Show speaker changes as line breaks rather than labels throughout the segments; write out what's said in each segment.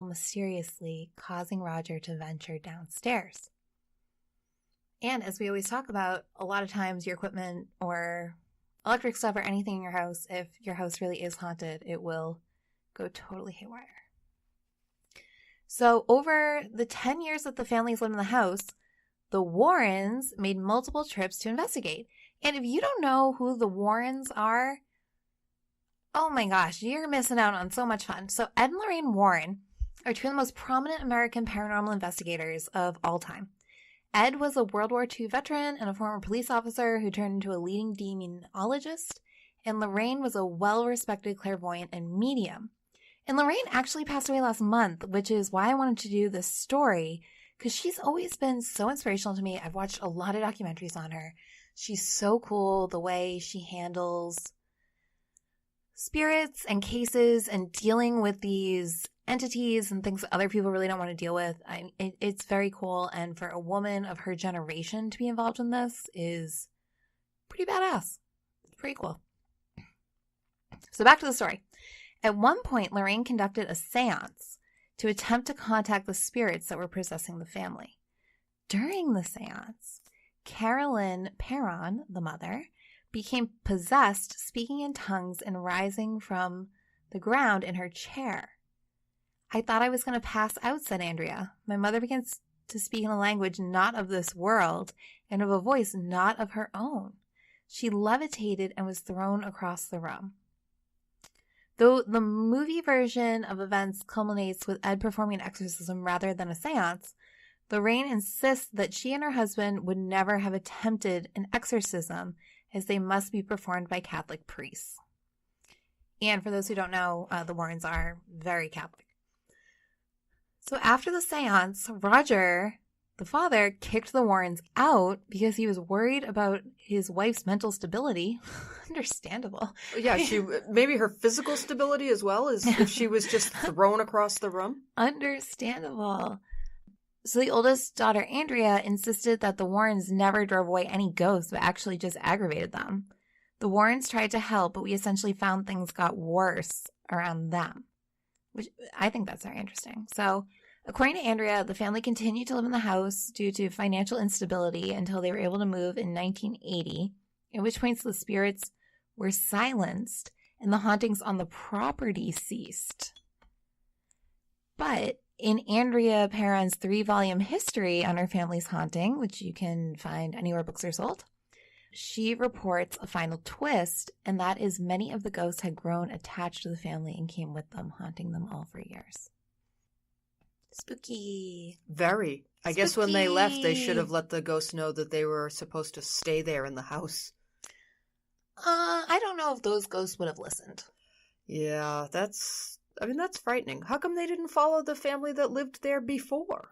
mysteriously causing Roger to venture downstairs. And as we always talk about, a lot of times your equipment or electric stuff or anything in your house, if your house really is haunted, it will go totally haywire. So over the 10 years that the families lived in the house, the Warrens made multiple trips to investigate. And if you don't know who the Warrens are, oh my gosh, you're missing out on so much fun. So Ed and Lorraine Warren are two of the most prominent American paranormal investigators of all time. Ed was a World War II veteran and a former police officer who turned into a leading demonologist, and Lorraine was a well-respected clairvoyant and medium. And Lorraine actually passed away last month, which is why I wanted to do this story, because she's always been so inspirational to me. I've watched a lot of documentaries on her. She's so cool, the way she handles spirits and cases and dealing with these entities and things that other people really don't want to deal with. It's very cool. And for a woman of her generation to be involved in this is pretty badass. It's pretty cool. So back to the story. At one point, Lorraine conducted a seance to attempt to contact the spirits that were possessing the family. During the seance, Carolyn Parron, the mother, became possessed, speaking in tongues and rising from the ground in her chair. I thought I was going to pass out, said Andrea. My mother began to speak in a language not of this world and of a voice not of her own. She levitated and was thrown across the room. Though the movie version of events culminates with Ed performing an exorcism rather than a seance, Lorraine insists that she and her husband would never have attempted an exorcism, as they must be performed by Catholic priests. And for those who don't know, the Warrens are very Catholic. So after the seance, Roger, the father, kicked the Warrens out because he was worried about his wife's mental stability. Understandable.
Yeah, maybe her physical stability as well, as if she was just thrown across the room.
Understandable. So the oldest daughter, Andrea, insisted that the Warrens never drove away any ghosts, but actually just aggravated them. The Warrens tried to help, but we essentially found things got worse around them, which I think that's very interesting. So according to Andrea, the family continued to live in the house due to financial instability until they were able to move in 1980, at which point the spirits were silenced and the hauntings on the property ceased. But in Andrea Parron's 3-volume history on her family's haunting, which you can find anywhere books are sold, she reports a final twist, and that is many of the ghosts had grown attached to the family and came with them, haunting them all for years. Spooky.
Very. I guess when they left, they should have let the ghosts know that they were supposed to stay there in the house.
I don't know if those ghosts would have listened.
Yeah, that's frightening. How come they didn't follow the family that lived there before?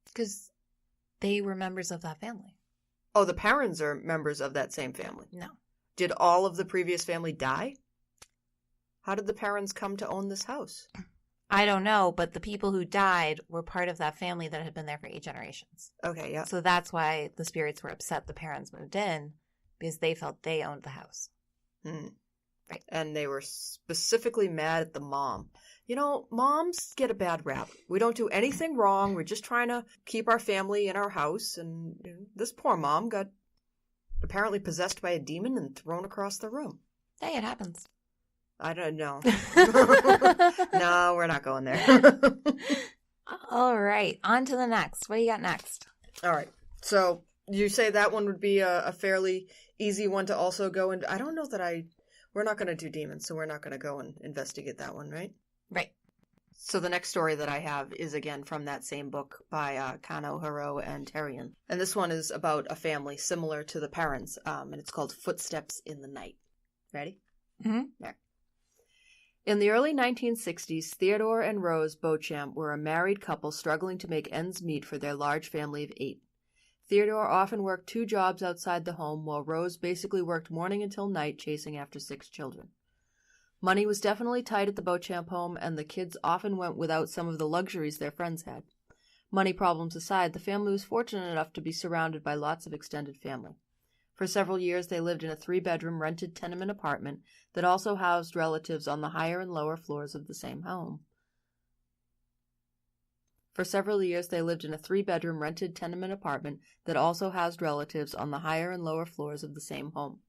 Because they were members of that family.
Oh, the Parrons are members of that same family?
No.
Did all of the previous family die? How did the Parrons come to own this house?
I don't know, but the people who died were part of that family that had been there for 8 generations.
Okay, yeah.
So that's why the spirits were upset the Parrons moved in, because they felt they owned the house.
Right. And they were specifically mad at the mom. You know, moms get a bad rap. We don't do anything wrong. We're just trying to keep our family in our house. And this poor mom got apparently possessed by a demon and thrown across the room.
Hey, it happens.
I don't know. No, we're not going there.
All right. On to the next. What do you got next?
All right. So you say that one would be a fairly easy one to also go and I don't know that we're not going to do demons, so we're not going to go and investigate that one, right?
Right.
So the next story that I have is again from that same book by Kano, Hiro, and Terrian. And this one is about a family similar to the Parrons, and it's called Footsteps in the Night. Ready?
Mm-hmm.
There. In the early 1960s, Theodore and Rose Beauchamp were a married couple struggling to make ends meet for their large family of 8. Theodore often worked 2 jobs outside the home, while Rose basically worked morning until night chasing after 6 children. Money was definitely tight at the Beauchamp home, and the kids often went without some of the luxuries their friends had. Money problems aside, the family was fortunate enough to be surrounded by lots of extended family. For several years, they lived in a 3-bedroom rented tenement apartment that also housed relatives on the higher and lower floors of the same home. For several years, they lived in a 3-bedroom rented tenement apartment that also housed relatives on the higher and lower floors of the same home.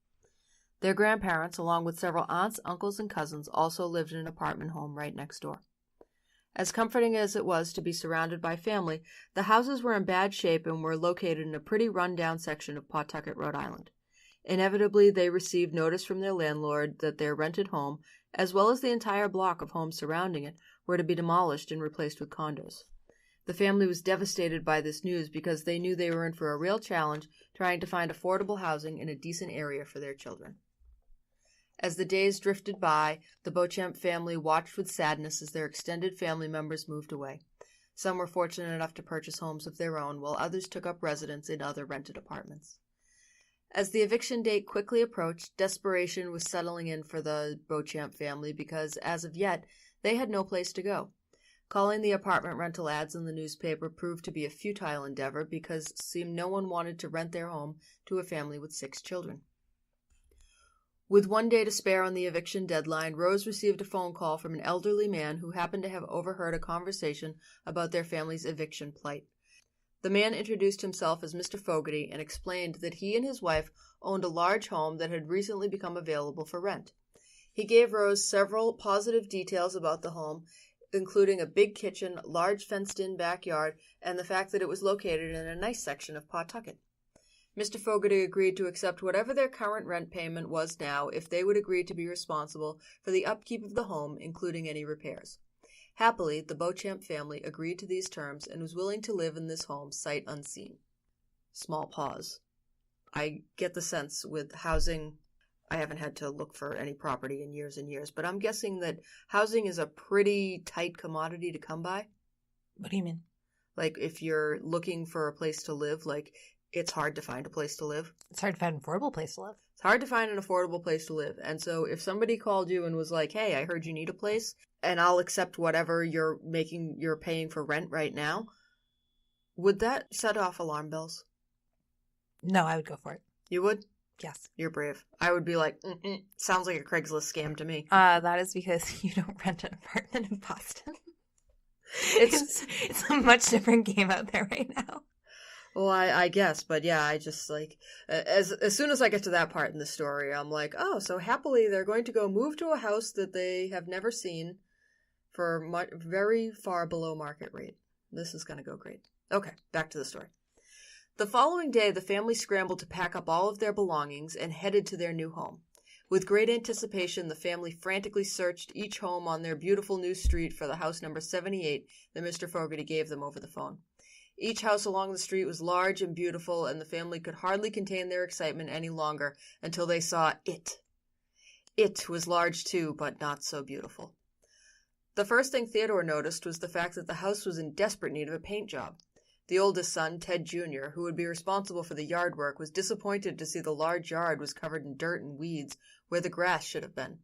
Their grandparents, along with several aunts, uncles, and cousins, also lived in an apartment home right next door. As comforting as it was to be surrounded by family, the houses were in bad shape and were located in a pretty run-down section of Pawtucket, Rhode Island. Inevitably, they received notice from their landlord that their rented home, as well as the entire block of homes surrounding it, were to be demolished and replaced with condos. The family was devastated by this news because they knew they were in for a real challenge trying to find affordable housing in a decent area for their children. As the days drifted by, the Beauchamp family watched with sadness as their extended family members moved away. Some were fortunate enough to purchase homes of their own, while others took up residence in other rented apartments. As the eviction date quickly approached, desperation was settling in for the Beauchamp family because, as of yet, they had no place to go. Calling the apartment rental ads in the newspaper proved to be a futile endeavor because it seemed no one wanted to rent their home to a family with 6 children. With 1 day to spare on the eviction deadline, Rose received a phone call from an elderly man who happened to have overheard a conversation about their family's eviction plight. The man introduced himself as Mr. Fogarty and explained that he and his wife owned a large home that had recently become available for rent. He gave Rose several positive details about the home, including a big kitchen, large fenced-in backyard, and the fact that it was located in a nice section of Pawtucket. Mr. Fogarty agreed to accept whatever their current rent payment was now if they would agree to be responsible for the upkeep of the home, including any repairs. Happily, the Beauchamp family agreed to these terms and was willing to live in this home sight unseen. Small pause. I get the sense with housing, I haven't had to look for any property in years and years, but I'm guessing that housing is a pretty tight commodity to come by.
What do you mean?
Like, if you're looking for a place to live, like, it's hard to find a place to live.
It's hard to find an affordable place to live.
It's hard to find an affordable place to live. And so if somebody called you and was like, hey, I heard you need a place, and I'll accept whatever you're paying for rent right now, would that set off alarm bells?
No, I would go for it.
You would?
Yes.
You're brave. I would be like, sounds like a Craigslist scam to me.
That is because you don't rent an apartment in Boston. It's a much different game out there right now.
Well, I guess, but yeah, I just like, as soon as I get to that part in the story, I'm like, oh, so happily they're going to go move to a house that they have never seen for very far below market rate. This is going to go great. Okay, back to the story. The following day, the family scrambled to pack up all of their belongings and headed to their new home. With great anticipation, the family frantically searched each home on their beautiful new street for the house number 78 that Mr. Fogarty gave them over the phone. Each house along the street was large and beautiful, and the family could hardly contain their excitement any longer until they saw it. It was large too, but not so beautiful. The first thing Theodore noticed was the fact that the house was in desperate need of a paint job. The oldest son, Ted Jr., who would be responsible for the yard work, was disappointed to see the large yard was covered in dirt and weeds where the grass should have been.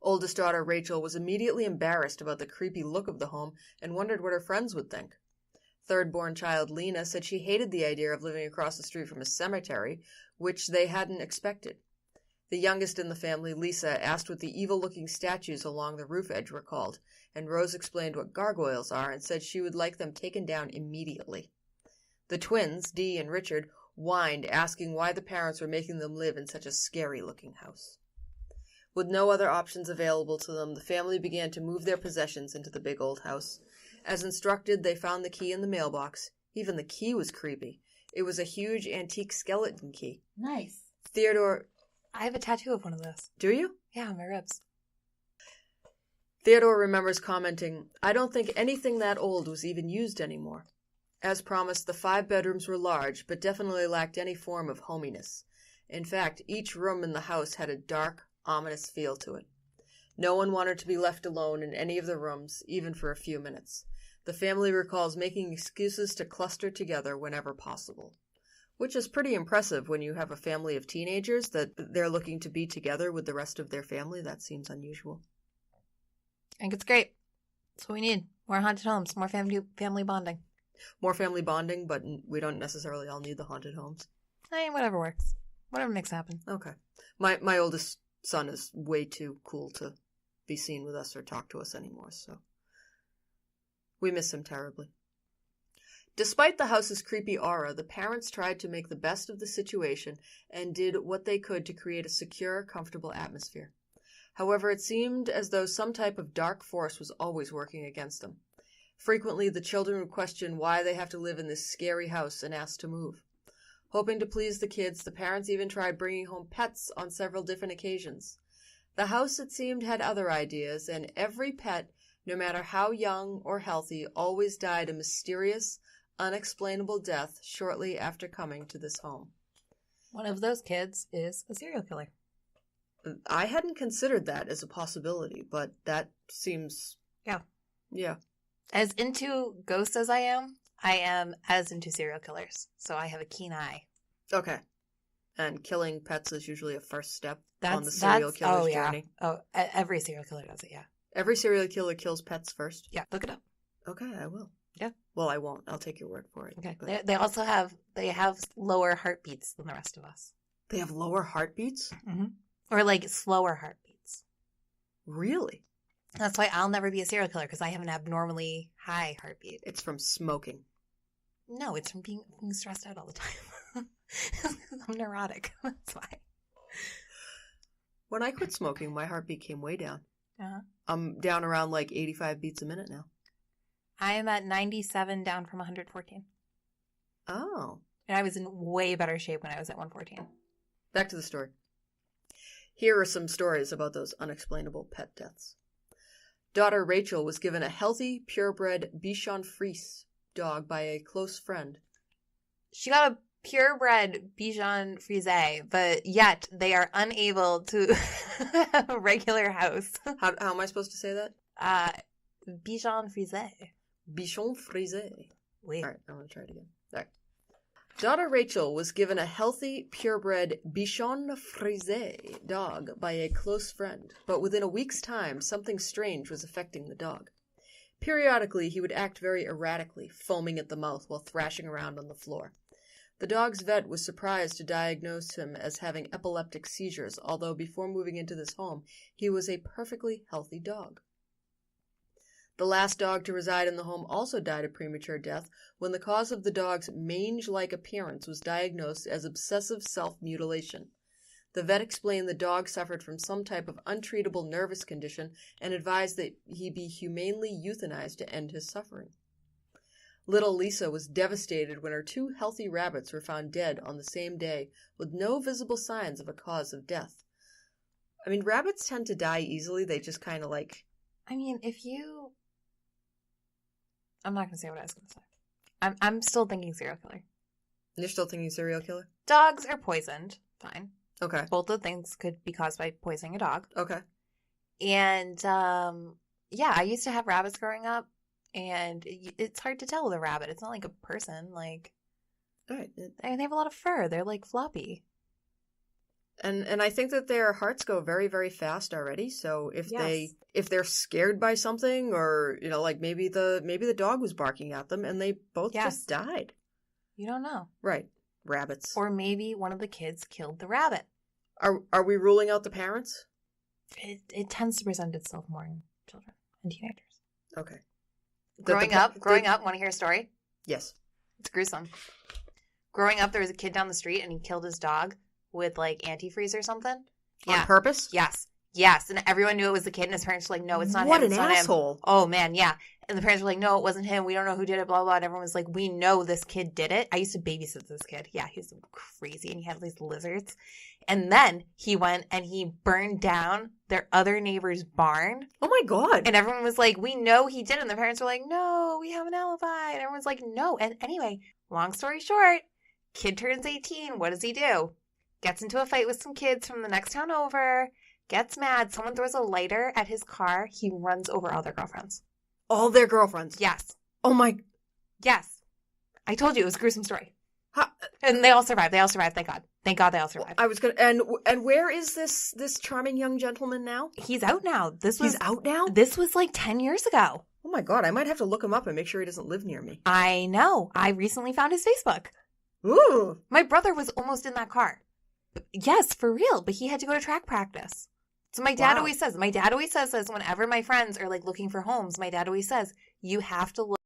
Oldest daughter, Rachel, was immediately embarrassed about the creepy look of the home and wondered what her friends would think. Third-born child, Lena, said she hated the idea of living across the street from a cemetery, which they hadn't expected. The youngest in the family, Lisa, asked what the evil-looking statues along the roof edge were called, and Rose explained what gargoyles are and said she would like them taken down immediately. The twins, Dee and Richard, whined, asking why the parents were making them live in such a scary-looking house. With no other options available to them, the family began to move their possessions into the big old house. As instructed, they found the key in the mailbox. Even the key was creepy. It was a huge antique skeleton key.
Nice.
Theodore...
I have a tattoo of one of those.
Do you?
Yeah, on my ribs.
Theodore remembers commenting, I don't think anything that old was even used anymore. As promised, the 5 bedrooms were large, but definitely lacked any form of hominess. In fact, each room in the house had a dark, ominous feel to it. No one wanted to be left alone in any of the rooms, even for a few minutes. The family recalls making excuses to cluster together whenever possible. Which is pretty impressive when you have a family of teenagers that they're looking to be together with the rest of their family. That seems unusual.
I think it's great. That's what we need. More haunted homes, more family bonding.
More family bonding, but we don't necessarily all need the haunted homes.
Whatever works. Whatever makes happen.
Okay. My oldest son is way too cool to be seen with us or talk to us anymore, so We miss him terribly. Despite the house's creepy aura, the parents tried to make the best of the situation and did what they could to create a secure, comfortable atmosphere. However, it seemed as though some type of dark force was always working against them. Frequently, the children would question why they have to live in this scary house and ask to move. Hoping to please the kids, the parents even tried bringing home pets on several different occasions. The house, it seemed, had other ideas, and every pet, no matter how young or healthy, always died a mysterious, unexplainable death shortly after coming to this home.
One of those kids is a serial killer.
I hadn't considered that as a possibility, but that seems... Yeah.
As into ghosts as I am as into serial killers. So I have a keen eye.
Okay. And killing pets is usually a first step on the serial killer's journey.
Oh, every serial killer does it, yeah.
Every serial killer kills pets first?
Yeah, look it up.
Okay, I will.
Yeah.
Well, I won't. I'll take your word for it.
Okay. But... They also have lower heartbeats than the rest of us.
They have lower heartbeats?
Mm-hmm. Or like slower heartbeats.
Really?
That's why I'll never be a serial killer, because I have an abnormally high heartbeat.
It's from smoking.
No, it's from being stressed out all the time. I'm neurotic. That's why.
When I quit smoking, my heartbeat came way down.
Uh-huh.
I'm down around like 85 beats a minute now.
I am at 97 down from 114.
Oh.
And I was in way better shape when I was at 114.
Back to the story. Here are some stories about those unexplainable pet deaths. Daughter Rachel was given a healthy, purebred Bichon Frise dog by a close friend.
She got a purebred Bichon Frise, but yet they are unable to have a regular house.
How am I supposed to say that?
Bichon Frise.
Bichon Frise.
Wait.
All right, I'm going to try it again. All right. Daughter Rachel was given a healthy, purebred Bichon Frise dog by a close friend, but within a week's time, something strange was affecting the dog. Periodically, he would act very erratically, foaming at the mouth while thrashing around on the floor. The dog's vet was surprised to diagnose him as having epileptic seizures, although before moving into this home, he was a perfectly healthy dog. The last dog to reside in the home also died a premature death when the cause of the dog's mange-like appearance was diagnosed as obsessive self-mutilation. The vet explained the dog suffered from some type of untreatable nervous condition and advised that he be humanely euthanized to end his suffering. Little Lisa was devastated when her 2 healthy rabbits were found dead on the same day with no visible signs of a cause of death. I mean, rabbits tend to die easily. They just kind of like...
I mean, I'm not going to say what I was going to say. I'm still thinking serial killer.
You're still thinking serial killer?
Dogs are poisoned. Fine.
Okay.
Both of the things could be caused by poisoning a dog.
Okay.
And, I used to have rabbits growing up, and it's hard to tell with a rabbit. It's not like a person. Like,
right.
And they have a lot of fur. They're, like, floppy.
And I think that their hearts go very, very fast already. So if they're scared by something, or like maybe the dog was barking at them and they both just died.
You don't know.
Right. Rabbits.
Or maybe one of the kids killed the rabbit.
Are we ruling out the parents?
It tends to present itself more in children and teenagers.
Okay.
Growing up, want to hear a story?
Yes.
It's gruesome. Growing up, there was a kid down the street and he killed his dog with like antifreeze or something.
On purpose?
Yes. And everyone knew it was the kid, and his parents were like, no, it's not him.
What an asshole.
Oh, man, yeah. And the parents were like, no, it wasn't him. We don't know who did it, blah, blah. And everyone was like, we know this kid did it. I used to babysit this kid. Yeah, he's crazy, and he had these lizards. And then he went and he burned down their other neighbor's barn.
Oh, my God.
And everyone was like, we know he did it. And the parents were like, no, we have an alibi. And everyone's like, no. And anyway, long story short, kid turns 18. What does he do? Gets into a fight with some kids from the next town over, gets mad, someone throws a lighter at his car, he runs over all their girlfriends.
All their girlfriends?
Yes.
Oh my...
Yes. I told you, it was a gruesome story. And they all survived, thank God. Thank God they all survived.
I was going to... And where is this charming young gentleman now?
He's out now.
He's out now?
This was like 10 years ago.
Oh my God, I might have to look him up and make sure he doesn't live near me.
I know. I recently found his Facebook.
Ooh.
My brother was almost in that car. Yes, for real. But he had to go to track practice. So my dad always says this whenever my friends are like looking for homes, my dad always says, You have to look